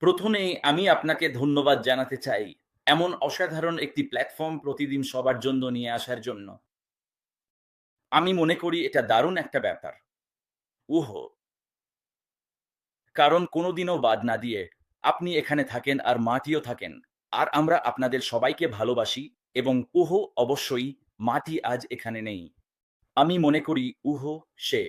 প্রথমেই আমি আপনাকে ধন্যবাদ জানাতে চাই এমন অসাধারণ একটি প্ল্যাটফর্ম প্রতিদিন সবার জন্য নিয়ে আসার জন্য। আমি মনে করি এটা দারুণ একটা ব্যাপার। উহো! কারণ কোনোদিনও বাদ না দিয়ে আপনি এখানে থাকেন আর মাটিও থাকেন। আর আমরা আপনাদের সবাইকে ভালোবাসি এবং উহো অবশ্যই মাটি আজ এখানে নেই। আমি মনে করি উহো সে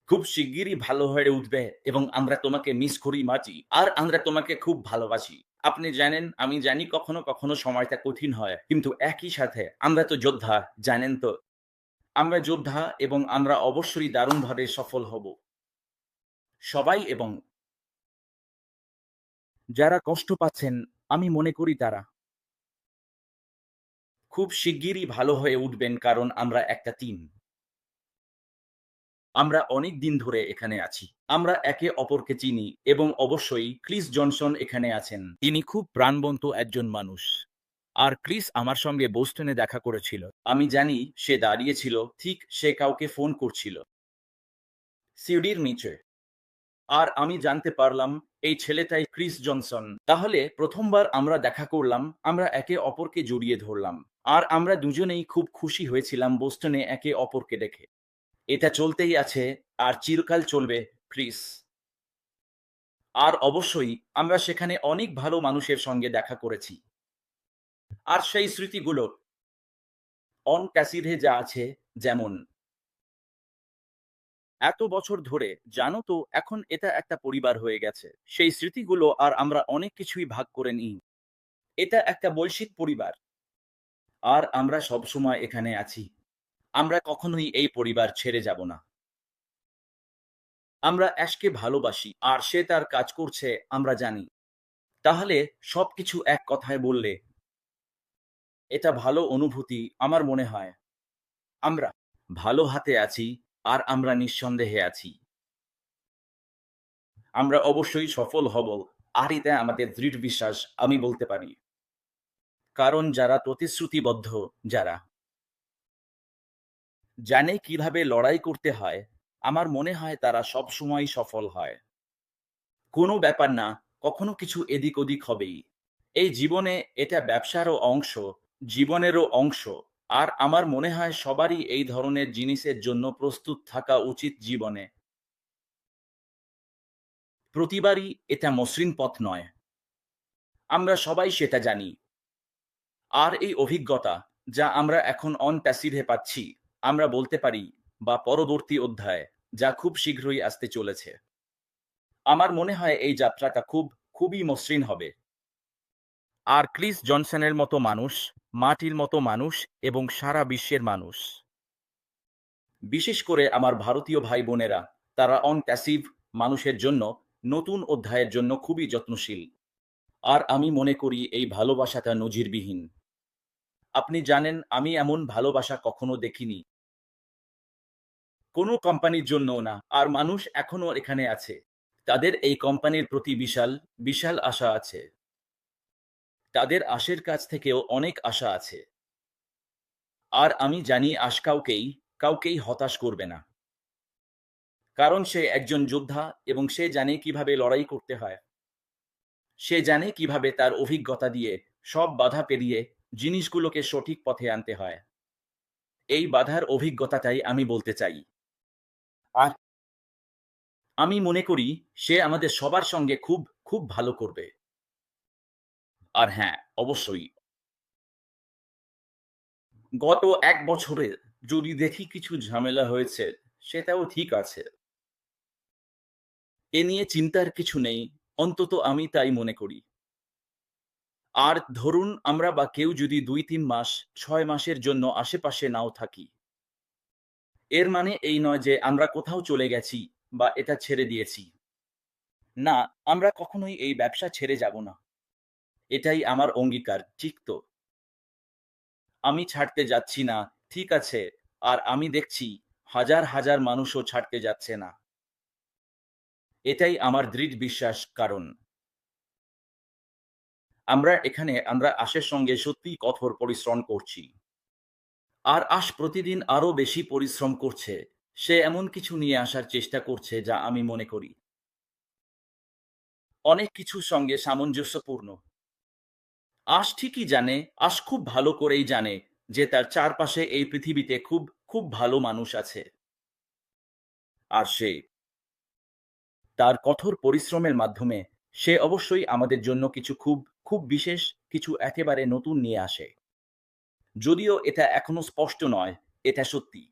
খুব শিগগিরই ভালো হয়ে উঠবে এবং আমরা তোমাকে মিস করি মাটি। আর আমরা তোমাকে খুব ভালোবাসি। আপনি জানেন, আমি জানি কখনো সময়টা কঠিন হয়। কিন্তু একই সাথে আমরা তো যোদ্ধা, জানেন তো? আমরা যোদ্ধা এবং আমরা অবশ্যই দারুণভাবে সফল হব। সবাই এবং যারা কষ্ট পাচ্ছেন, আমি মনে করি তারা খুব শিগগিরই ভালো হয়ে উঠবেন কারণ আমরা একটা টিম। আমরা অনেক দিন ধরে এখানে আছি। আমরা একে অপরকে চিনি এবং অবশ্যই ক্রিস জনসন এখানে আছেন। তিনি খুব প্রাণবন্ত একজন মানুষ। আর ক্রিস আমার সঙ্গে বোস্টনে দেখা করেছিল। আমি জানি সে দাঁড়িয়েছিল, ঠিক সে কাউকে ফোন করছিল। সিঁড়ির নিচে। আর আমি জানতে পারলাম এই ছেলেটাই ক্রিস জনসন। তাহলে ১ম বার আমরা দেখা করলাম, আমরা একে অপরকে জড়িয়ে ধরলাম। আর আমরা দুজনেই খুব খুশি হয়েছিলাম বোস্টনে একে অপরকে দেখে। এটা চলতেই আছে আর চিরকাল চলবে, ক্রিস। আর অবশ্যই আমরা সেখানে অনেক ভালো মানুষের সঙ্গে দেখা করেছি। আর সেই স্মৃতিগুলো অন ক্যাসিডে যা আছে, যেমন এত বছর ধরে জানো তো এখন এটা একটা পরিবার হয়ে গেছে। সেই স্মৃতিগুলো আর আমরা অনেক কিছুই ভাগ করে নিই। এটা একটা বৈশ্বিক পরিবার। আর আমরা সবসময় এখানে আছি। আমরা কখনোই এই পরিবার ছেড়ে যাব না। আমরা অ্যাশকে ভালোবাসি আর সে তার কাজ করছে আমরা জানি। তাহলে সবকিছু এক কথায় বললে এটা ভালো অনুভূতি আমার মনে হয়। আমরা ভালো হাতে আছি আর আমরা নিঃসন্দেহে আছি। আমরা অবশ্যই সফল হব। আর এটা আমাদের দৃঢ় বিশ্বাস আমি বলতে পারি। কারণ যারা প্রতিশ্রুতিবদ্ধ, যারা জানে কিভাবে লড়াই করতে হয়, আমার মনে হয় তারা সবসময়ই সফল হয়। কোনো ব্যাপার না, কখনো কিছু এদিক ওদিক হবেই। এই জীবনে এটা ব্যবসারও অংশ, জীবনেরও অংশ। আর আমার মনে হয় সবারই এই ধরনের জিনিসের জন্য প্রস্তুত থাকা উচিত জীবনে। প্রতিবারই এটা মসৃণ পথ নয়। আমরা সবাই সেটা জানি। আর এই অভিজ্ঞতা যা আমরা এখন অন প্যাসিভে পাচ্ছি, আমরা বলতে পারি বা পরবর্তী অধ্যায় যা খুব শীঘ্রই আসতে চলেছে। আমার মনে হয় এই যাত্রাটা খুবই মসৃণ হবে। আর ক্রিস জনসনের মতো মানুষ, মাটির মতো মানুষ এবং সারা বিশ্বের মানুষ, বিশেষ করে আমার ভারতীয় ভাই-বোনেরা, তারা অন প্যাসিভ মানুষের জন্য নতুন অধ্যায়ের জন্য খুবই যত্নশীল। আর আমি মনে করি এই ভালোবাসাটা নজিরবিহীন। আপনি জানেন আমি এমন ভালোবাসা কখনো দেখিনি। কোনো কোম্পানির জন্যও না। আর মানুষ এখনো এখানে আছে। তাদের এই কোম্পানির প্রতি বিশাল আশা আছে। তাদের আশের কাছ থেকেও অনেক আশা আছে। আর আমি জানি আশ কাউকেই হতাশ করবে না। কারণ সে একজন যোদ্ধা এবং সে জানে কিভাবে লড়াই করতে হয়। সে জানে কিভাবে তার অভিজ্ঞতা দিয়ে সব বাধা পেরিয়ে জিনিসগুলোকে সঠিক পথে আনতে হয়। এই বাধার অভিজ্ঞতাটাই আমি বলতে চাই। আর আমি মনে করি সে আমাদের সবার সঙ্গে খুব ভালো করবে। আর হ্যাঁ, অবশ্যই গত ১ বছরে যদি দেখি কিছু ঝামেলা হয়েছে, সেটাও ঠিক আছে। এ নিয়ে চিন্তার কিছু নেই, অন্তত আমি তাই মনে করি। আর ধরুন আমরা বা কেউ যদি ২-৩ মাস, ৬ মাসের জন্য আশেপাশে নাও থাকি, এর মানে এই নয় যে আমরা কোথাও চলে গেছি বা এটা ছেড়ে দিয়েছি। না, আমরা কখনোই এই ব্যবসা ছেড়ে যাব না। এটাই আমার অঙ্গীকার, ঠিক তো? আমি ছাড়তে যাচ্ছি না, ঠিক আছে। আর আমি দেখছি হাজার মানুষও ছাড়তে যাচ্ছে না। এটাই আমার দৃঢ় বিশ্বাস, কারণ আমরা আশের সঙ্গে সত্যিই কঠোর পরিশ্রম করছি। আর আশ প্রতিদিন আরো বেশি পরিশ্রম করছে। সে এমন কিছু নিয়ে আসার চেষ্টা করছে যা আমি মনে করি অনেক কিছুর সঙ্গে সামঞ্জস্যপূর্ণ। আশ ঠিকই জানে, আশ খুব ভালো করেই জানে যে তার চারপাশে এই পৃথিবীতে খুব খুব ভালো মানুষ আছে। আর সে তার কঠোর পরিশ্রমের মাধ্যমে সে অবশ্যই আমাদের জন্য কিছু খুব খুব বিশেষ কিছু একেবারে নতুন নিয়ে আসে। যদিও এটা এখনো স্পষ্ট নয়, এটা সত্যি।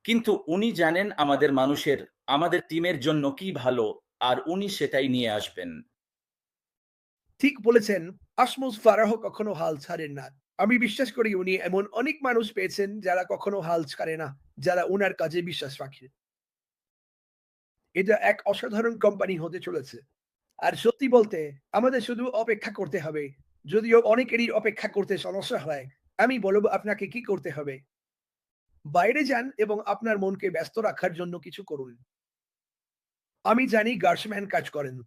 কিন্তু উনি জানেন আমাদের মানুষের, আমাদের টিমের জন্য কি ভালো, আর উনি সেটাই নিয়ে আসবেন। ঠিক বলেছেন। আসমুস ফারাহ কখনো হাল ছাড়েন না। আমি বিশ্বাস করি উনি এমন অনেক মানুষ পেয়েছেন যারা কখনো হাল ছাড়ে না, যারা উনার কাজে বিশ্বাস রাখে। এটা এক অসাধারণ কোম্পানি হতে চলেছে। আর সত্যি বলতে আমাদের শুধু অপেক্ষা করতে হবে। যদিও অনেকেরই অপেক্ষা করতে সমস্যা হয়, আমি বলব আপনাকে কি করতে হবে? বাইরে যান এবং আপনার মনকে ব্যস্ত রাখার জন্য কিছু করুন। আমি জানি গার্সম্যান কাজ করেন।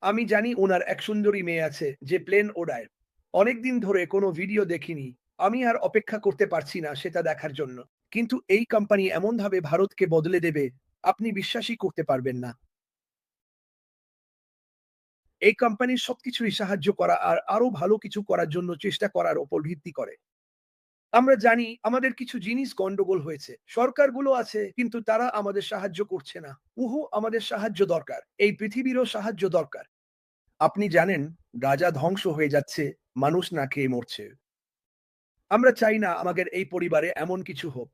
আমি জানি উনার এক সুন্দরী মেয়ে আছে যে প্লেন ওড়ায়। অনেকদিন ধরে কোনো ভিডিও দেখিনি। আমি আর অপেক্ষা করতে পারছি না সেটা দেখার জন্য। কিন্তু এই কোম্পানি এমনভাবে ভারতকে বদলে দেবে, আপনি বিশ্বাসই করতে পারবেন না। এই কোম্পানির সবকিছুই সাহায্য করা আর আরো ভালো কিছু করার জন্য চেষ্টা করার উপর ভিত্তি করে। আমরা জানি আমাদের কিছু জিনিস গন্ডগোল হয়েছে। সরকারগুলো আছে কিন্তু তারা আমাদের সাহায্য করছে না। আমাদের সাহায্য দরকার। এই পৃথিবীরও সাহায্য দরকার। আপনি জানেন গাজা ধ্বংস হয়ে যাচ্ছে, মানুষ না খেয়ে মরছে। আমরা চাই না আমাদের এই পরিবারে এমন কিছু হোক।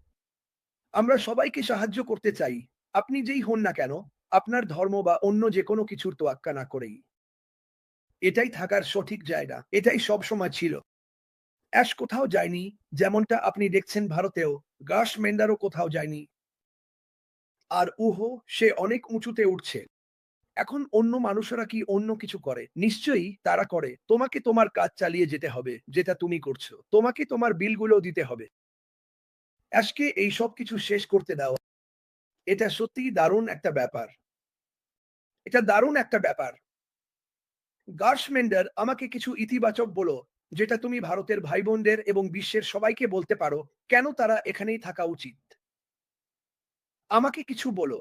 আমরা সবাইকে সাহায্য করতে চাই। আপনি যেই হন না কেন, আপনার ধর্ম বা অন্য যেকোনো কিছুর তোয়াক্কা না করেই। এটাই থাকার সঠিক জায়গা। এটাই সবসময় ছিল। অ্যাশ কোথাও যায়নি, যেমনটা আপনি দেখছেন ভারতেও। গাশ মেন্ডারও কোথাও যায়নি। আর সে অনেক উঁচুতে উঠছে। এখন অন্য মানুষেরা কি অন্য কিছু করে? নিশ্চয়ই তারা করে। তোমাকে তোমার কাজ চালিয়ে যেতে হবে, যেটা তুমি করছো। তোমাকে তোমার বিলগুলো দিতে হবে। অ্যাশকে এই সবকিছু শেষ করতে দাও। এটা সত্যিই দারুণ একটা ব্যাপার। এটা দারুণ একটা ব্যাপার। গার্শমেন্ডার, আমাকে কিছু ইতিবাচক বলো, যেটা তুমি ভারতের ভাই-বোনদের এবং বিশ্বের সবাইকে বলতে পারো, কেন তারা এখানেই থাকা উচিত। আমাকে কিছু বলো।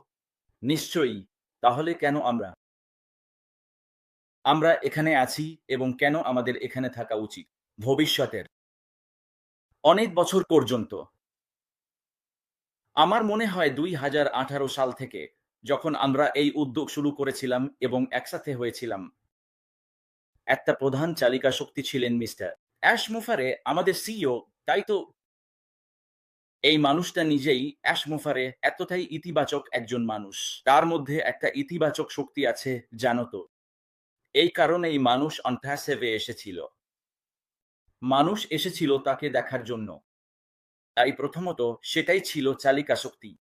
নিশ্চয়ই। তাহলে কেন আমরা আমরা এখানে আছি এবং কেন আমাদের এখানে থাকা উচিত? ভবিষ্যতের অনেক বছর পর্যন্ত। আমার মনে হয় ২০১৮ সাল থেকে যখন আমরা এই উদ্যোগ শুরু করেছিলাম এবং একসাথে হয়েছিলাম, একটা প্রধান চালিকা শক্তি ছিলেন মিস্টার অ্যাশ মুফারে, আমাদের সিইও, তাই তো? এই মানুষটা নিজেই, অ্যাশ মুফারে, এতটাই ইতিবাচক একজন মানুষ। তার মধ্যে একটা ইতিবাচক শক্তি আছে, জানো তো? এই কারণেই মানুষ অন্টাসেভে এসেছিল। মানুষ এসেছিল তাকে দেখার জন্য। তাই প্রথমত সেটাই ছিল চালিকা শক্তি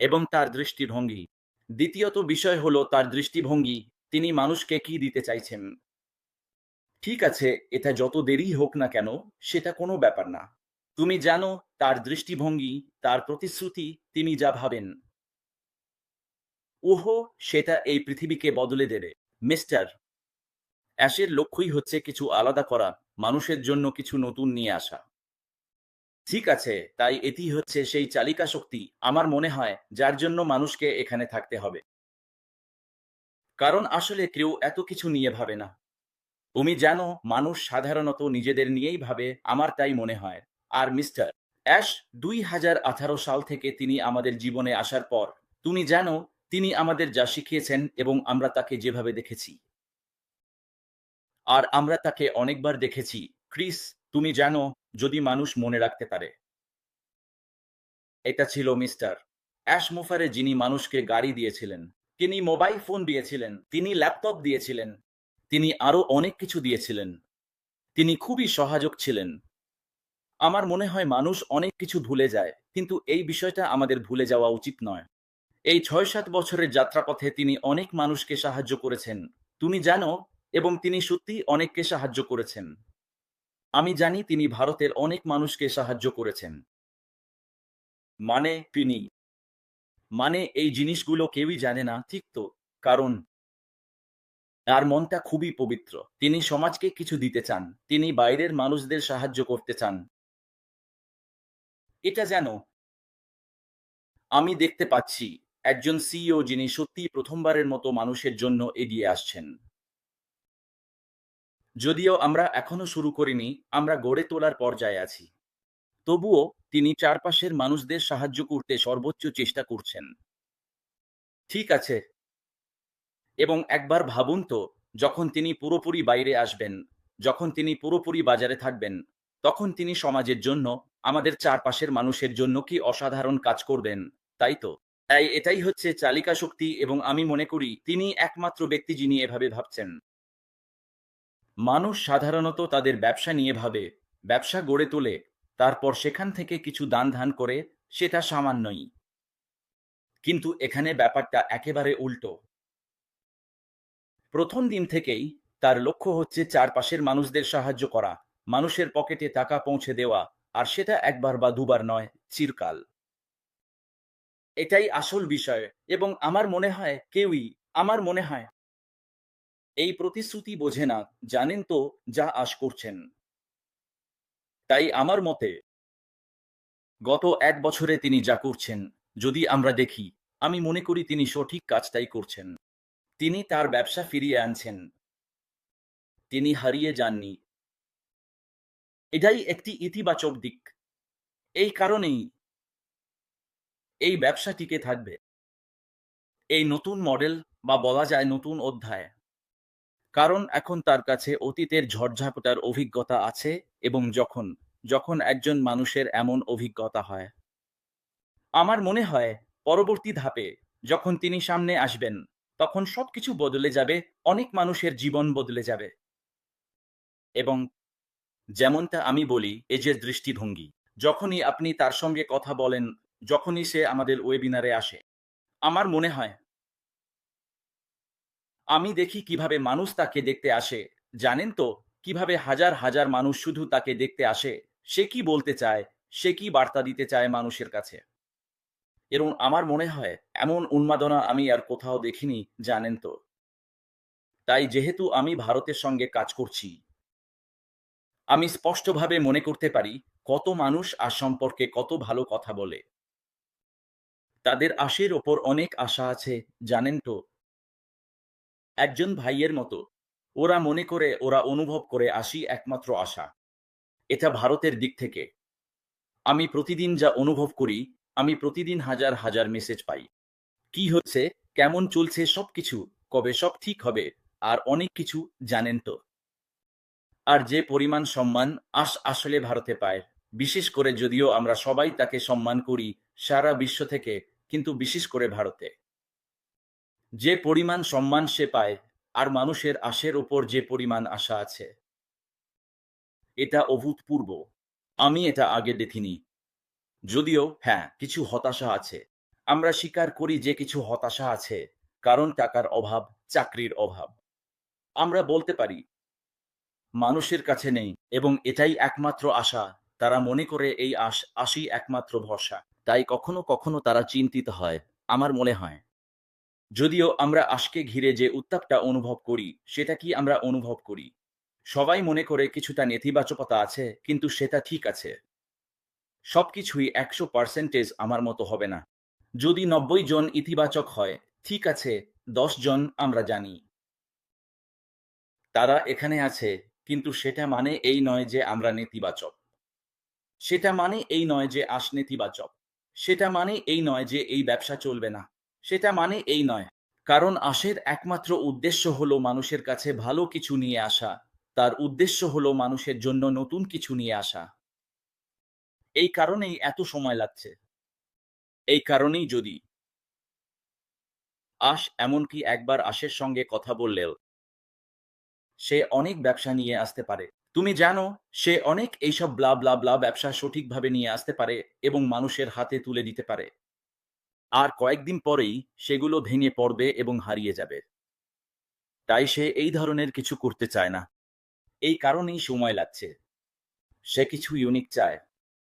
এবং তার দৃষ্টিভঙ্গি। দ্বিতীয়ত বিষয় হলো তার দৃষ্টিভঙ্গি। তিনি মানুষকে কি দিতে চাইছেন। ঠিক আছে, এটা যত দেরি হোক না কেন, সেটা কোনো ব্যাপার না। তুমি জানো, তার দৃষ্টিভঙ্গি, তার প্রতিশ্রুতি, তিনি যা ভাবেন, ওহো, সেটা এই পৃথিবীকে বদলে দেবে। মিস্টার অ্যাশের লক্ষ্যই হচ্ছে কিছু আলাদা করা, মানুষের জন্য কিছু নতুন নিয়ে আসা। ঠিক আছে, তাই এটি হচ্ছে সেই চালিকা শক্তি, আমার মনে হয়, যার জন্য মানুষকে এখানে থাকতে হবে। কারণ আসলে কেউ এত কিছু নিয়ে ভাবে না। তুমি জানো, মানুষ সাধারণত নিজেদের নিয়েই ভাবে, আমার তাই মনে হয়। আর মিস্টার অ্যাশ ২০১৮ সাল থেকে তিনি আমাদের জীবনে আসার পর, তুমি জানো, তিনি আমাদের যা শিখিয়েছেন এবং আমরা তাকে যেভাবে দেখেছি। আর আমরা তাকে অনেকবার দেখেছি। ক্রিস, তুমি জানো, যদি মানুষ মনে রাখতে পারে। এটা ছিল মিস্টার অ্যাশ মুফারে, যিনি মানুষকে গাড়ি দিয়েছিলেন। তিনি মোবাইল ফোন দিয়েছিলেন, তিনি ল্যাপটপ দিয়েছিলেন, তিনি আরো অনেক কিছু দিয়েছিলেন। তিনি খুবই সহায়ক ছিলেন। আমার মনে হয় মানুষ অনেক কিছু ভুলে যায়, কিন্তু এই বিষয়টা আমাদের ভুলে যাওয়া উচিত নয়। এই ৬-৭ বছরের যাত্রাপথে তিনি অনেক মানুষকে সাহায্য করেছেন। তুমি জানো, এবং তিনি সত্যিই অনেককে সাহায্য করেছেন। আমি জানি তিনি ভারতের অনেক মানুষকে সাহায্য করেছেন। তিনি এই জিনিসগুলো কেউই জানে না, ঠিক তো? কারণ তার মনটা খুবই পবিত্র। তিনি সমাজকে কিছু দিতে চান। তিনি বাইরের মানুষদের সাহায্য করতে চান। এটা যেন আমি দেখতে পাচ্ছি একজন সিইও যিনি সত্যিই প্রথমবারের মতো মানুষের জন্য এগিয়ে আসছেন। যদিও আমরা এখনো শুরু করিনি, আমরা গড়ে তোলার পর্যায়ে আছি। তবুও তিনি চারপাশের মানুষদের সাহায্য করতে সর্বোচ্চ চেষ্টা করছেন। ঠিক আছে। এবং একবার ভাবুন তো, যখন তিনি পুরোপুরি বাইরে আসবেন, যখন তিনি পুরোপুরি বাজারে থাকবেন, তখন তিনি সমাজের জন্য, আমাদের চারপাশের মানুষের জন্য কি অসাধারণ কাজ করবেন, তাই তো? তাই এটাই হচ্ছে চালিকা শক্তি এবং আমি মনে করি তিনি একমাত্র ব্যক্তি যিনি এভাবে ভাবছেন। মানুষ সাধারণত তাদের ব্যবসা নিয়ে ভাবে, ব্যবসা গড়ে তোলে, তারপর সেখান থেকে কিছু দান-ধ্যান করে, সেটা সামান্যই। কিন্তু এখানে ব্যাপারটা একেবারে উল্টো। প্রথম দিন থেকেই তার লক্ষ্য হচ্ছে চারপাশের মানুষদের সাহায্য করা, মানুষের পকেটে টাকা পৌঁছে দেওয়া, আর সেটা একবার বা দুবার নয়, চিরকাল। এটাই আসল বিষয় এবং আমার মনে হয় এই প্রতিশ্রুতি বোঝে না, জানেন তো যা আশ করছেন। তাই আমার মতে গত ১ বছরে তিনি যা করছেন, যদি আমরা দেখি, আমি মনে করি তিনি সঠিক কাজটাই করছেন। তিনি তার ব্যবসা ফিরিয়ে আনছেন। তিনি হারিয়ে যাননি। এটাই একটি ইতিবাচক দিক। এই কারণেই এই ব্যবসা টিকে থাকবে। এই নতুন মডেল বা বলা যায় নতুন অধ্যায়। কারণ এখন তার কাছে অতীতের ঝড়ঝাপটার অভিজ্ঞতা আছে এবং যখন একজন মানুষের এমন অভিজ্ঞতা হয়, আমার মনে হয় পরবর্তী ধাপে যখন তিনি সামনে আসবেন, তখন সবকিছু বদলে যাবে, অনেক মানুষের জীবন বদলে যাবে। এবং যেমনটা আমি বলি, এই যে দৃষ্টিভঙ্গি, যখনই আপনি তার সঙ্গে কথা বলেন, যখনই সে আমাদের ওয়েবিনারে আসে, আমার মনে হয় আমি দেখি কিভাবে মানুষ তাকে দেখতে আসে। জানেন তো, কিভাবে হাজার হাজার মানুষ শুধু তাকে দেখতে আসে, সে কি বলতে চায়, সে কি বার্তা দিতে চায় মানুষের কাছে। এবং আমার মনে হয় এমন উন্মাদনা আমি আর কোথাও দেখিনি, জানেন তো। তাই যেহেতু আমি ভারতের সঙ্গে কাজ করছি, আমি স্পষ্টভাবে মনে করতে পারি কত মানুষ আর সম্পর্কে কত ভালো কথা বলে। তাদের আশের ওপর অনেক আশা আছে, জানেন তো। একজন ভাইয়ের মতো। ওরা মনে করে, ওরা অনুভব করে আসি একমাত্র আশা। এটা ভারতের দিক থেকে। আমি প্রতিদিন যা অনুভব করি, আমি প্রতিদিন হাজার হাজার মেসেজ পাই। কি হচ্ছে, কেমন চলছে সবকিছু, কবে সব ঠিক হবে, আর অনেক কিছু, জানেন তো। আর যে পরিমাণ সম্মান আসলে ভারতে পায়, বিশেষ করে যদিও আমরা সবাই তাকে সম্মান করি সারা বিশ্ব থেকে, কিন্তু বিশেষ করে ভারতে যে পরিমাণ সম্মান সে পায় আর মানুষের আশের ওপর যে পরিমাণ আশা আছে, এটা অভূতপূর্ব। আমি এটা আগে দেখিনি। যদিও হ্যাঁ, কিছু হতাশা আছে। আমরা স্বীকার করি যে কিছু হতাশা আছে, কারণ টাকার অভাব, চাকরির অভাব। আমরা বলতে পারি মানুষের কাছে নেই এবং এটাই একমাত্র আশা। তারা মনে করে এই আশই একমাত্র ভরসা। তাই কখনো কখনো তারা চিন্তিত হয়, আমার মনে হয়। যদিও আমরা আশকে ঘিরে যে উত্তাপটা অনুভব করি, সেটা কি আমরা অনুভব করি? সবাই মনে করে কিছুটা নেতিবাচকতা আছে, কিন্তু সেটা ঠিক আছে। সবকিছুই ১০০% আমার মতো হবে না। যদি ৯০ জন ইতিবাচক হয়, ঠিক আছে, ১০ জন আমরা জানি তারা এখানে আছে, কিন্তু সেটা মানে এই নয় যে আমরা নেতিবাচক। সেটা মানে এই নয় যে নেতিবাচক। সেটা মানে এই নয় যে এই ব্যবসা চলবে না। সেটা মানে এই নয়। কারণ আশের একমাত্র উদ্দেশ্য হলো মানুষের কাছে ভালো কিছু নিয়ে আসা। তার উদ্দেশ্য হলো মানুষের জন্য নতুন কিছু নিয়ে আসা। এই কারণেই এত সময় লাগছে। এই কারণেই যদি এমনকি একবার আশের সঙ্গে কথা বললেও সে অনেক ব্যবসা নিয়ে আসতে পারে। তুমি জানো, সে অনেক এইসব ব্লা ব্লা ব্লা ব্যবসা সঠিকভাবে নিয়ে আসতে পারে এবং মানুষের হাতে তুলে দিতে পারে। আর কয়েকদিন পরেই সেগুলো ভেঙে পড়বে এবং হারিয়ে যাবে। তাই সে এই ধরনের কিছু করতে চায় না। এই কারণেই সময় লাগছে। সে কিছু ইউনিক চায়।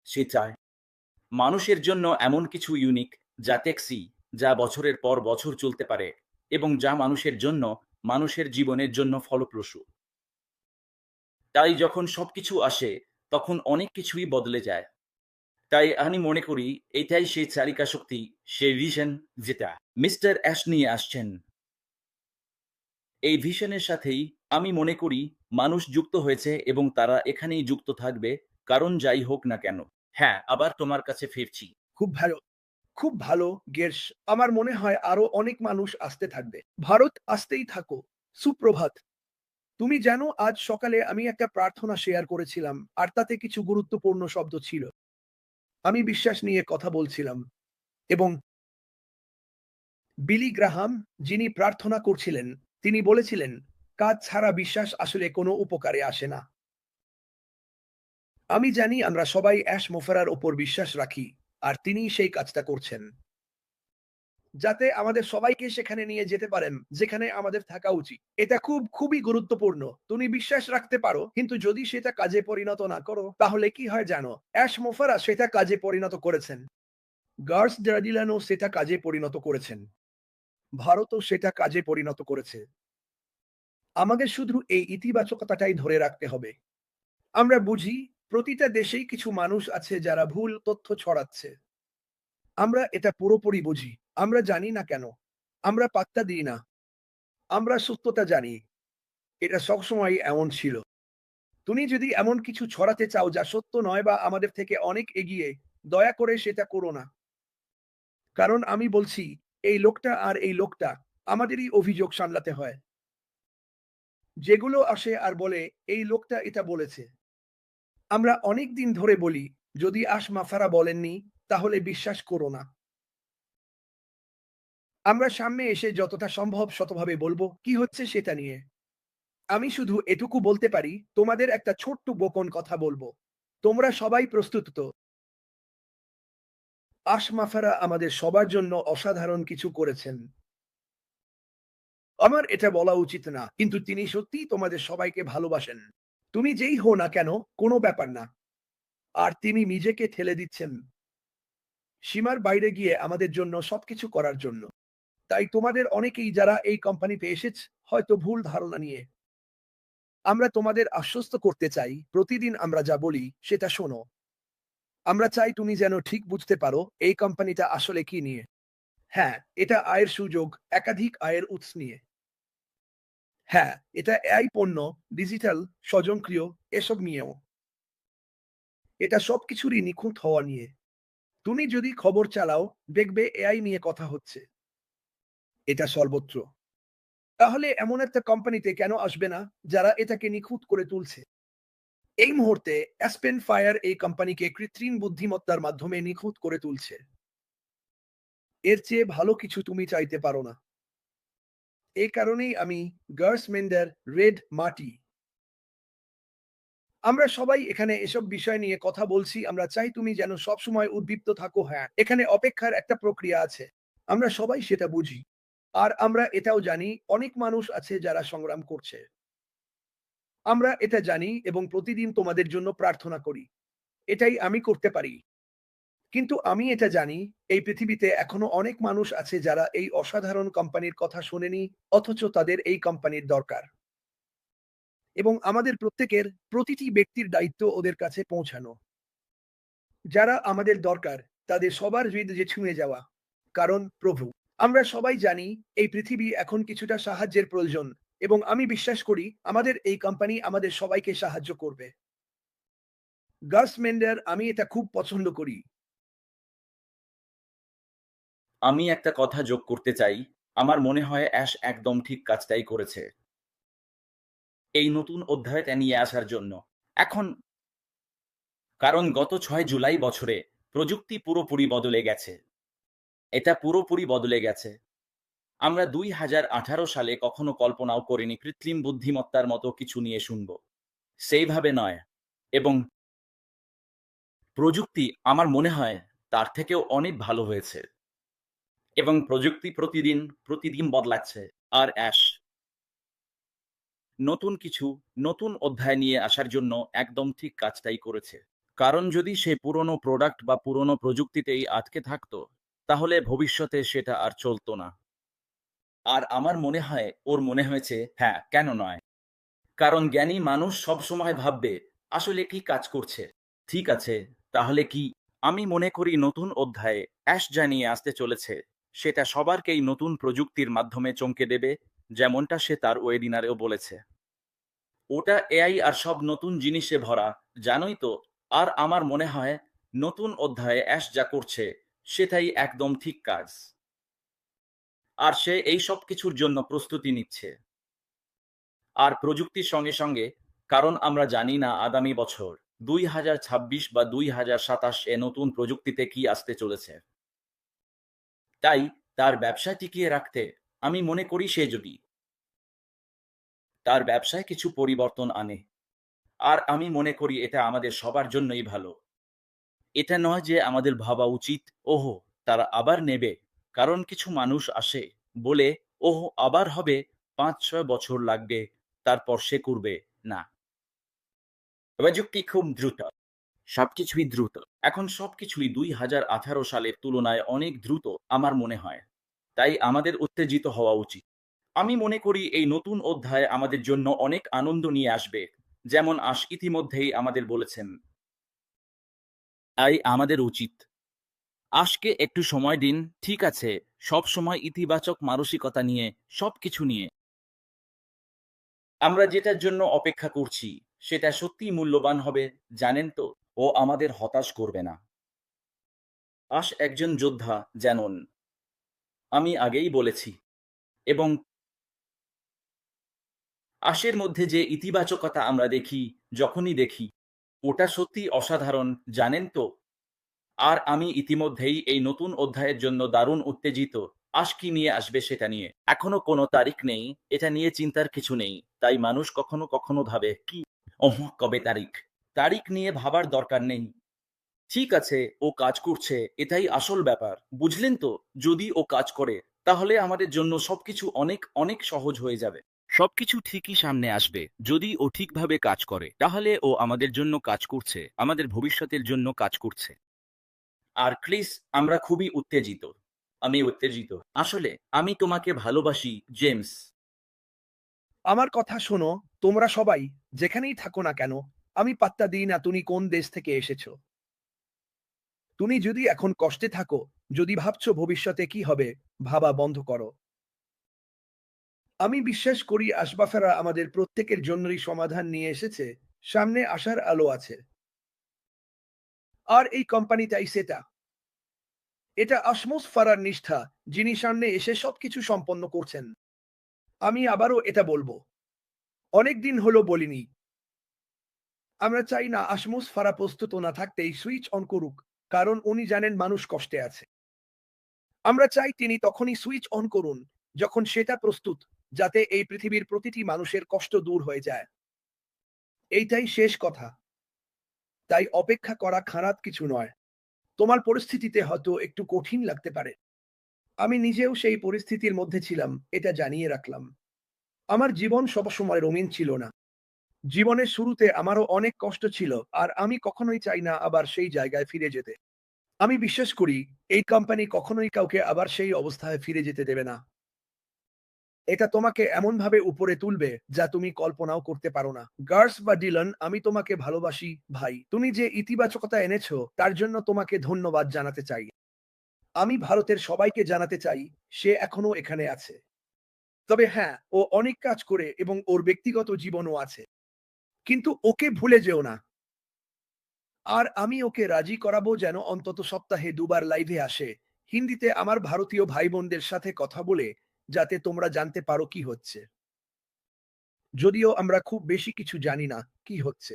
সে চায় মানুষের জন্য এমন কিছু ইউনিক, যা টেকসই, যা বছরের পর বছর চলতে পারে এবং যা মানুষের জন্য, মানুষের জীবনের জন্য ফলপ্রসূ। তাই যখন সবকিছু আসে, তখন অনেক কিছুই বদলে যায়। তাই আমি মনে করি এটাই সেই চালিকা শক্তি, সেই ভিশন যেটা মিস্টার অ্যাশ নিয়ে আসছেন। এই ভিশনের সাথেই আমি মনে করি মানুষ যুক্ত হয়েছে এবং তারা এখানেই যুক্ত থাকবে, কারণ যাই হোক না কেন। হ্যাঁ, আবার তোমার কাছে ফিরছি। খুব ভালো, খুব ভালো গেস। আমার মনে হয় আরো অনেক মানুষ আসতে থাকবে। ভারত আসতেই থাকো। সুপ্রভাত। তুমি জানো আজ সকালে আমি একটা প্রার্থনা শেয়ার করেছিলাম আর তাতে কিছু গুরুত্বপূর্ণ শব্দ ছিল। আমি বিশ্বাস নিয়ে কথা বলছিলাম এবং বিলি গ্রাহাম, যিনি প্রার্থনা করছিলেন, তিনি বলেছিলেন, কাজ ছাড়া বিশ্বাস আসলে কোনো উপকারে আসে না। আমি জানি আমরা সবাই অ্যাশ মোফারার ওপর বিশ্বাস রাখি আর তিনি সেই কাজটা করছেন যাতে আমাদের সবাইকে সেখানে নিয়ে যেতে পারেন যেখানে আমাদের থাকা উচিত। এটা খুবই গুরুত্বপূর্ণ। তুমি বিশ্বাস রাখতে পারো কিন্তু যদি সেটা কাজে পরিণত না করো তাহলে কি হয় জানো? অ্যাশ মোফারা সেটা কাজে পরিণত করেছেন। গার্স ডাডিলানো সেটা কাজে পরিণত করেছেন। ভারতও সেটা কাজে পরিণত করেছে। আমাদের শুধু এই ইতিবাচকতাটাই ধরে রাখতে হবে। আমরা বুঝি প্রতিটা দেশেই কিছু মানুষ আছে যারা ভুল তথ্য ছড়াচ্ছে। আমরা এটা পুরোপুরি বুঝি। আমরা জানি না কেন। আমরা পাত্তা দিই না। আমরা সত্যতা জানি। এটা সবসময় এমন ছিল। তুমি যদি এমন কিছু ছড়াতে চাও যা সত্য নয় বা আমাদের থেকে অনেক এগিয়ে, দয়া করে সেটা করো না। কারণ আমি বলছি, এই লোকটা আর এই লোকটা, আমাদেরই অভিযোগ সামলাতে হয়। যেগুলো আসে আর বলে, এই লোকটা এটা বলেছে। আমরা অনেক দিন ধরে বলি, যদি মাফারা বলেননি, তাহলে বিশ্বাস করো না। আমরা সামনে এসে যতটা সম্ভব শতভাবে বলবো কি হচ্ছে সেটা নিয়ে। আমি শুধু এটুকু বলতে পারি, তোমাদের একটা ছোট্ট গোপন কথা বলবো। তোমরা সবাই প্রস্তুত তো? মাফারা আমাদের সবার জন্য অসাধারণ কিছু করেছেন। আমার এটা বলা উচিত না, কিন্তু তিনি সত্যিই তোমাদের সবাইকে ভালোবাসেন। তুমি যেই হও না কেন, কোনো ব্যাপার না। আর তিনি নিজেকে ঠেলে দিচ্ছেন সীমার বাইরে গিয়ে আমাদের জন্য সবকিছু করার জন্য। তাই তোমাদের অনেকেই যারা এই কোম্পানিতে এসেছে হয়তো ভুল ধারণা নিয়ে। আমরা তোমাদের আশ্বস্ত করতে চাই, প্রতিদিন আমরা যা বলি সেটা শোনো। আমরা চাই তুমি যেন ঠিক বুঝতে পারো এই কোম্পানিটা আসলে কি নিয়ে। হ্যাঁ, এটা আয়ের সুযোগ, একাধিক আয়ের উৎস নিয়ে। হ্যাঁ, এটা এআই পণ্য, ডিজিটাল, স্বয়ংক্রিয়, এসব নিয়েও। এটা সবকিছুরই নিখুঁত হওয়া নিয়ে। তুমি যদি খবর চালাও, দেখবে এআই নিয়ে কথা হচ্ছে। এটা সর্বত্র। তাহলে এমন একটা কোম্পানিতে কেন আসবে না যারা এটাকে নিখুঁত করে তুলছে? এই মুহূর্তে অ্যাসপেন ফায়ার এই কোম্পানিকে কৃত্রিম বুদ্ধিমত্তার মাধ্যমে নিখুঁত করে তুলছে। এর চেয়ে ভালো কিছু তুমি চাইতে পারো না। এই কারণেই আমি গার্সমেন্ডার রেড মাটি, আমরা সবাই এখানে এসব বিষয় নিয়ে কথা বলছি। আমরা চাই তুমি যেন সবসময় উদ্দীপ্ত থাকো। হ্যাঁ, এখানে অপেক্ষার একটা প্রক্রিয়া আছে। আমরা সবাই সেটা বুঝি। আর আমরা এটাও জানি অনেক মানুষ আছে যারা সংগ্রাম করছে। আমরা এটা জানি এবং প্রতিদিন তোমাদের জন্য প্রার্থনা করি। এটাই আমি করতে পারি। কিন্তু আমি এটা জানি এই পৃথিবীতে এখনো অনেক মানুষ আছে যারা এই অসাধারণ কোম্পানির কথা শোনেনি, অথচ তাদের এই কোম্পানির দরকার। এবং আমাদের প্রত্যেকের প্রতিটি ব্যক্তির দায়িত্ব ওদের কাছে পৌঁছানো। যারা আমাদের দরকার তাদের সবার হৃদয়ে ছুঁয়ে যাওয়া। কারণ প্রভু, আমরা সবাই জানি এই পৃথিবী এখন কিছুটা সাহায্যের প্রয়োজন এবং আমি বিশ্বাস করি আমাদের এই কোম্পানি আমাদের সবাইকে সাহায্য করবে। গাস মেন্ডার, আমি এটা খুব পছন্দ করি। আমি একটা কথা যোগ করতে চাই। আমার মনে হয় অ্যাশ একদম ঠিক কাজটাই করেছে। এই নতুন অধ্যায়টা নিয়ে আসার জন্য। এখন কারণ গত ৬ জুলাই বছরে প্রযুক্তি পুরোপুরি বদলে গেছে। এটা পুরোপুরি বদলে গেছে। আমরা ২০১৮ সালে কখনো কল্পনাও করিনি কৃত্রিম বুদ্ধিমত্তার মতো কিছু নিয়ে শুনব। সেইভাবে নয়। এবং প্রযুক্তি আমার মনে হয় তার থেকেও অনেক ভালো হয়েছে। এবং প্রযুক্তি প্রতিদিন বদলাচ্ছে। আর অ্যাশ নতুন কিছু, নতুন অধ্যায় নিয়ে আসার জন্য একদম ঠিক কাজটাই করেছে। কারণ যদি সে পুরনো প্রোডাক্ট বা পুরনো প্রযুক্তিতেই আটকে থাকতো, তাহলে ভবিষ্যতে সেটা আর চলতো না। আর আমার মনে হয় ওর মনে হয়েছে, হ্যাঁ, কেন নয়? কারণ জ্ঞানী মানুষ সবসময় ভাববে, আসলে কি কাজ করছে? ঠিক আছে, তাহলে কি? আমি মনে করি নতুন অধ্যায়ে অ্যাশ জানিয়ে আসতে চলেছে সেটা সবারকেই নতুন প্রযুক্তির মাধ্যমে চমকে দেবে, যেমনটা সে তার ওয়েবিনারেও বলেছে। ওটা এআই আর সব নতুন জিনিসে ভরা, জানোই তো। আর আমার মনে হয় নতুন অধ্যায়ে অ্যাশ যা করছে সেটাই একদম ঠিক কাজ। আর সে এই সব কিছুর জন্য প্রস্তুতি নিচ্ছে। আর প্রযুক্তির সঙ্গে সঙ্গে, কারণ আমরা জানি না আগামী বছর 2026 বা 2027 এ নতুন প্রযুক্তিতে কি আসতে চলেছে। তাই তার ব্যবসা টিকিয়ে রাখতে আমি মনে করি সে যদি তার ব্যবসায় কিছু পরিবর্তন আনে, আর আমি মনে করি এটা আমাদের সবার জন্যই ভালো। এটা নয় যে আমাদের ভাবা উচিত, ওহো তারা আবার নেবে, কারণ কিছু মানুষ আসে বলে, ওহো আবার হবে, 5-6 বছর লাগবে, তারপর সে করবে না। প্রযুক্তি খুব দ্রুত, সবকিছুই দ্রুত। এখন সবকিছুই 2018 সালের তুলনায় অনেক দ্রুত আমার মনে হয়। তাই আমাদের উত্তেজিত হওয়া উচিত। আমি মনে করি এই নতুন অধ্যায় আমাদের জন্য অনেক আনন্দ নিয়ে আসবে। যেমন ইতিমধ্যেই আমাদের বলেছেন। তাই আমাদের উচিত আজকে একটু সময় দিন, ঠিক আছে? সবসময় ইতিবাচক মানসিকতা নিয়ে, সবকিছু নিয়ে। আমরা যেটার জন্য অপেক্ষা করছি সেটা সত্যিই মূল্যবান হবে, জানেন তো? ও আমাদের হতাশ করবে না। একজন যোদ্ধা, জানুন। আমি আগেই বলেছি। এবং আশের মধ্যে যে ইতিবাচকতা আমরা দেখি, যখনই দেখি, ওটা সত্যিই অসাধারণ, জানেন তো? আর আমি ইতিমধ্যেই এই নতুন অধ্যায়ের জন্য দারুণ উত্তেজিত। কি নিয়ে আসবে সেটা নিয়ে। এখনো কোনো তারিখ নেই, এটা নিয়ে চিন্তার কিছু নেই। তাই মানুষ কখনো কখনো ভাবে, কি? কবে তারিখ? তারিখ নিয়ে ভাবার দরকার নেই। ঠিক আছে, ও কাজ করছে, এটাই আসল ব্যাপার। বুঝলেন তো? যদি ও কাজ করে, তাহলে আমাদের জন্য সবকিছু অনেক অনেক সহজ হয়ে যাবে। সবকিছু ঠিকই সামনে আসবে। যদি ও ঠিকভাবে কাজ করে, তাহলে ও আমাদের জন্য কাজ করছে, আমাদের ভবিষ্যতের জন্য কাজ করছে। আর ক্রিস, আমরা খুবই উত্তেজিত। আমি উত্তেজিত। আসলে আমি তোমাকে ভালোবাসি, জেমস। আমার কথা শোনো, তোমরা সবাই যেখানেই থাকো না কেন, আমি পাত্তা দিই না তুমি কোন দেশ থেকে এসেছো। তুমি যদি এখন কষ্টে থাকো, যদি ভাবছো ভবিষ্যতে কি হবে, ভাবা বন্ধ করো। আমি বিশ্বাস করি আসবাফেরা আমাদের প্রত্যেকের জন্যই সমাধান নিয়ে এসেছে। সামনে আসার আলো আছে। আর এই কোম্পানিটাই সেটা। এটা আসমোস ফারার নিষ্ঠা, যিনি সামনে এসে সবকিছু সম্পন্ন করছেন। আমি আবারও এটা বলবো, অনেকদিন হলো বলিনি। আমরা চাই না আসমোস ফারা প্রস্তুত না থাকতেই সুইচ অন করুক, কারণ উনি জানেন মানুষ কষ্টে আছে। আমরা চাই তিনি তখনই সুইচ অন করুন যখন সেটা প্রস্তুত, যাতে এই পৃথিবীর প্রতিটি মানুষের কষ্ট দূর হয়ে যায়। এইটাই শেষ কথা। তাই অপেক্ষা করা খারাপ কিছু নয়। তোমার পরিস্থিতিতে হয়তো একটু কঠিন লাগতে পারে। আমি নিজেও সেই পরিস্থিতির মধ্যে ছিলাম, এটা জানিয়ে রাখলাম। আমার জীবন সবসময় রঙিন ছিল না। জীবনের শুরুতে আমারও অনেক কষ্ট ছিল, আর আমি কখনোই চাই না আবার সেই জায়গায় ফিরে যেতে। আমি বিশ্বাস করি এই কোম্পানি কখনোই কাউকে আবার সেই অবস্থায় ফিরে যেতে দেবে না। এটা তোমাকে এমনভাবে উপরে তুলবে যা তুমি কল্পনাও করতে পারো না। গার্স বা ডিলন, আমি তোমাকে ভালোবাসি ভাই। তুমি যে ইতিবাচকতা এনেছো তার জন্য তোমাকে ধন্যবাদ জানাতে চাই। আমি ভারতের সবাইকে জানাতে চাই সে এখনো এখানে আছে। তবে হ্যাঁ, ও অনেক কাজ করে এবং ওর ব্যক্তিগত জীবনও আছে। কিন্তু ওকে ভুলে যেও না। আর আমি ওকে রাজি করাবো যেন অন্তত সপ্তাহে 2 বার লাইভে আসে, হিন্দিতে আমার ভারতীয় ভাই বোনদের সাথে কথা বলে, যাতে তোমরা জানতে পারো কি হচ্ছে। যদিও আমরা খুব বেশি কিছু জানি না কি হচ্ছে।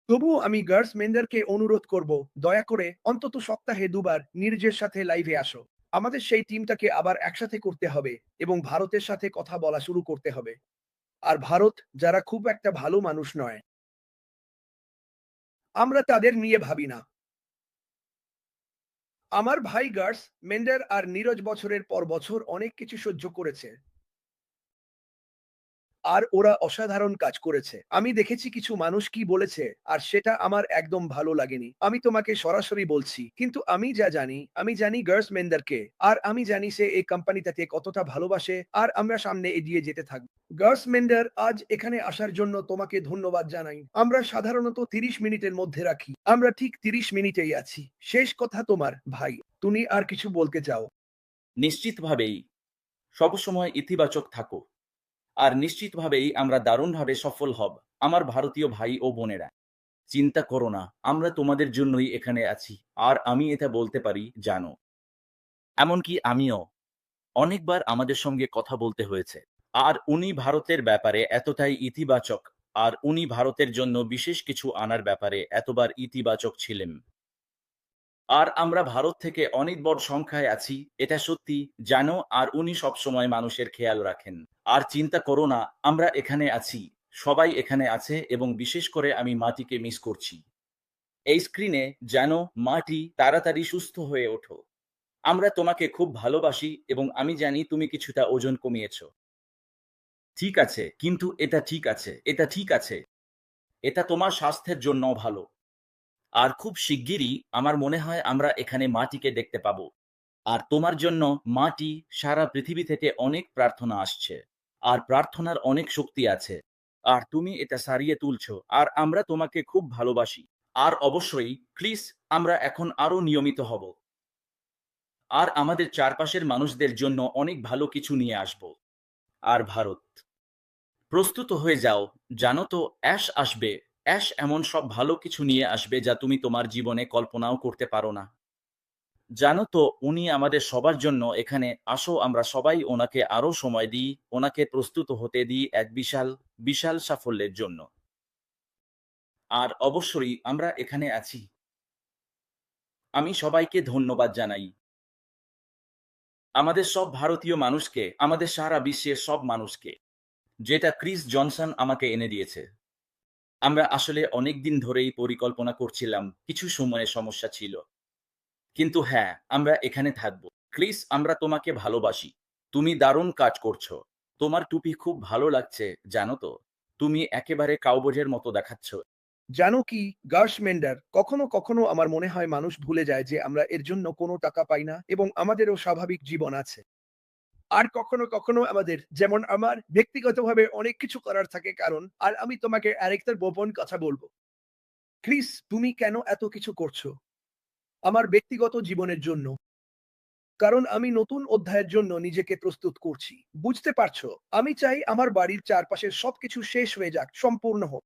তবুও আমি গার্স মেন্ডারকে অনুরোধ করব, দয়া করে অন্তত সপ্তাহে 2 বার নীরজের সাথে লাইভে আসো। আমাদের সেই টিমটাকে আবার একসাথে করতে হবে এবং ভারতের সাথে কথা বলা শুরু করতে হবে। আর ভারত, যারা খুব একটা ভালো মানুষ নয়, আমরা তাদের নিয়ে ভাবি না। আমার ভাই গার্স মেন্ডার আর নীরজ বছরের পর বছর অনেক কিছু সহ্য করেছে। আর ওরা অসাধারণ কাজ করেছে। আমি দেখেছি কিছু মানুষ কি বলেছে আর সেটা আমার একদম ভালো লাগেনি। আমি তোমাকে সরাসরি বলছি। কিন্তু আমি যা জানি, আমি জানি গার্স মেন্ডারকে। আর আমি জানি সে এই কোম্পানিটাকে কতটা ভালোবাসে আর আমরা সামনে এগিয়ে যেতে থাকব। গার্স মেন্ডার, আজ এখানে আসার জন্য তোমাকে ধন্যবাদ জানাই। আমরা সাধারণত 30 মিনিটের মধ্যে রাখি। আমরা ঠিক 30 মিনিটেই আছি। শেষ কথা তোমার, ভাই। তুমি আর কিছু বলতে চাও? নিশ্চিতভাবেই সবসময় ইতিবাচক থাকো। আর নিশ্চিতভাবেই আমরা দারুণভাবে সফল হব। আমার ভারতীয় ভাই ও বোনেরা, চিন্তা করো না, আমরা তোমাদের জন্যই এখানে আছি। আর আমি এটা বলতে পারি, জানো, এমনকি আমিও অনেকবার আমাদের সঙ্গে কথা বলতে হয়েছে। আর উনি ভারতের ব্যাপারে এতটাই ইতিবাচক, আর উনি ভারতের জন্য বিশেষ কিছু আনার ব্যাপারে এতবার ইতিবাচক ছিলেন। আর আমরা ভারত থেকে অনেক বড় সংখ্যায় আছি, এটা সত্যি, জানো। আর উনি সবসময় মানুষের খেয়াল রাখেন। আর চিন্তা করো না, আমরা এখানে আছি, সবাই এখানে আছে, এবং বিশেষ করে আমি মাটিকে মিস করছি। এই স্ক্রিনে যেন মাটি তাড়াতাড়ি সুস্থ হয়ে ওঠো। আমরা তোমাকে খুব ভালোবাসি এবং আমি জানি তুমি কিছুটা ওজন কমিয়েছো। ঠিক আছে, কিন্তু এটা ঠিক আছে, এটা ঠিক আছে। এটা তোমার স্বাস্থ্যের জন্য ভালো। আর খুব শিগগিরই আমার মনে হয় আমরা এখানে মাটিকে দেখতে পাবো। আর তোমার জন্য মাটি সারা পৃথিবী থেকে অনেক প্রার্থনা আসছে। আর প্রার্থনার অনেক শক্তি আছে। আর তুমি এটা সারিয়ে তুলছো। আর আমরা তোমাকে খুব ভালোবাসি। আর অবশ্যই, প্লিজ, আমরা এখন আরো নিয়মিত হব। আর আমাদের চারপাশের মানুষদের জন্য অনেক ভালো কিছু নিয়ে আসব। আর ভারত, প্রস্তুত হয়ে যাও। জানো তো, অ্যাশ আসবে। অ্যাশ এমন সব ভালো কিছু নিয়ে আসবে যা তুমি তোমার জীবনে কল্পনাও করতে পারো না। জানো তো, উনি আমাদের সবার জন্য এখানে। আসো আমরা সবাই ওনাকে আরো সময় দিই, ওনাকে প্রস্তুত হতে দিই এক বিশাল বিশাল সাফল্যের জন্য। আর অবশ্যই আমরা এখানে আছি। আমি সবাইকে ধন্যবাদ জানাই, আমাদের সব ভারতীয় মানুষকে, আমাদের সারা বিশ্বের সব মানুষকে, যেটা ক্রিস জনসন আমাকে এনে দিয়েছে। আমরা আসলে অনেক দিন ধরেই পরিকল্পনা করছিলাম, কিছু সময়ের সমস্যা ছিল, কিন্তু হ্যাঁ, আমরা এখানে থাকব। ক্রিস, আমরা তোমাকে ভালোবাসি। তুমি দারুণ কাজ করছো। তোমার টুপি খুব ভালো লাগছে, জানো তো। তুমি একেবারে কাউবজের মতো দেখাচ্ছ। জানো কি, গার্স মেন্ডার, কখনো কখনো আমার মনে হয় মানুষ ভুলে যায় যে আমরা এর জন্য কোনো টাকা পাই না এবং আমাদেরও স্বাভাবিক জীবন আছে। আর কখনো কখনো আমাদের, যেমন আমার ব্যক্তিগতভাবে অনেক কিছু করার থাকে কারণ। আর আমি তোমাকে আরেকটা গোপন কথা বলবো। ক্রিস, তুমি কেন এত কিছু করছো আমার ব্যক্তিগত জীবনের জন্য? কারণ আমি নতুন অধ্যায়ের জন্য নিজেকে প্রস্তুত করছি। বুঝতে পারছো? আমি চাই আমার বাড়ির চারপাশের সবকিছু শেষ হয়ে যাক, সম্পূর্ণ হোক।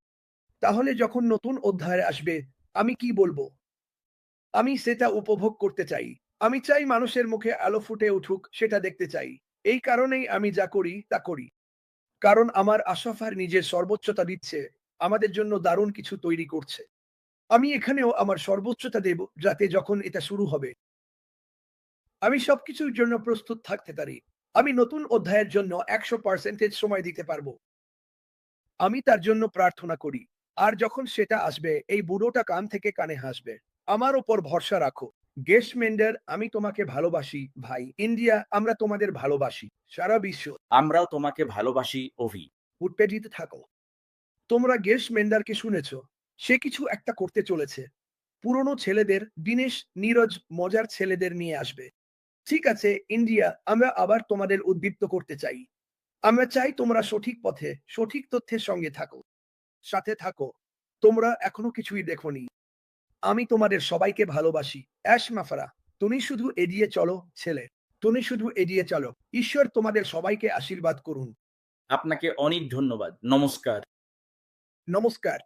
তাহলে যখন নতুন অধ্যায় আসবে, আমি কি বলবো? আমি সেটা উপভোগ করতে চাই। আমি চাই মানুষের মুখে আলো ফুটে উঠুক, সেটা দেখতে চাই। এই কারণেই আমি যা করি তা করি। কারণ আমার আশরাফ নিজের সর্বোচ্চতা দিচ্ছে, আমাদের জন্য দারুণ কিছু তৈরি করছে। আমি এখানেও আমার সর্বোচ্চতা দেব, যাতে যখন এটা শুরু হবে, আমি সবকিছুর জন্য প্রস্তুত থাকতে পারি। আমি নতুন অধ্যায়ের জন্য 100% সময় দিতে পারবো। আমি তার জন্য প্রার্থনা করি। আর যখন সেটা আসবে, এই বুড়োটা কান থেকে কানে হাসবে। আমার ওপর ভরসা রাখো। গেস্ট মেন্ডার, আমি তোমাকে ভালোবাসি, ভাই। ইন্ডিয়া, আমরা তোমাদের ভালোবাসি। সারা বিশ্ব আমরাও তোমাকে ভালোবাসি, অভি। উত্তেজিত থাকো। তোমরা গেস্ট মেন্ডারকে শুনেছো? সে কিছু একটা করতে চলেছে। পুরনো ছেলেদের, দীনেশ, নীরজ, মজার ছেলেদের নিয়ে আসবে। ঠিক আছে ইন্ডিয়া, আমরা আবার তোমাদের উদ্দীপ্ত করতে চাই। আমরা চাই তোমরা সঠিক পথে, সঠিক তথ্যের সঙ্গে থাকো, সাথে থাকো। তোমরা এখনো কিছুই দেখোনি। আমি তোমাদের সবাইকে ভালোবাসি। অ্যাশ মাফারা, তুমি শুধু এগিয়ে চলো, ছেলে। তুমি শুধু এগিয়ে চলো। ঈশ্বর তোমাদের সবাইকে আশীর্বাদ করুন। আপনাকে অনেক ধন্যবাদ। নমস্কার। নমস্কার।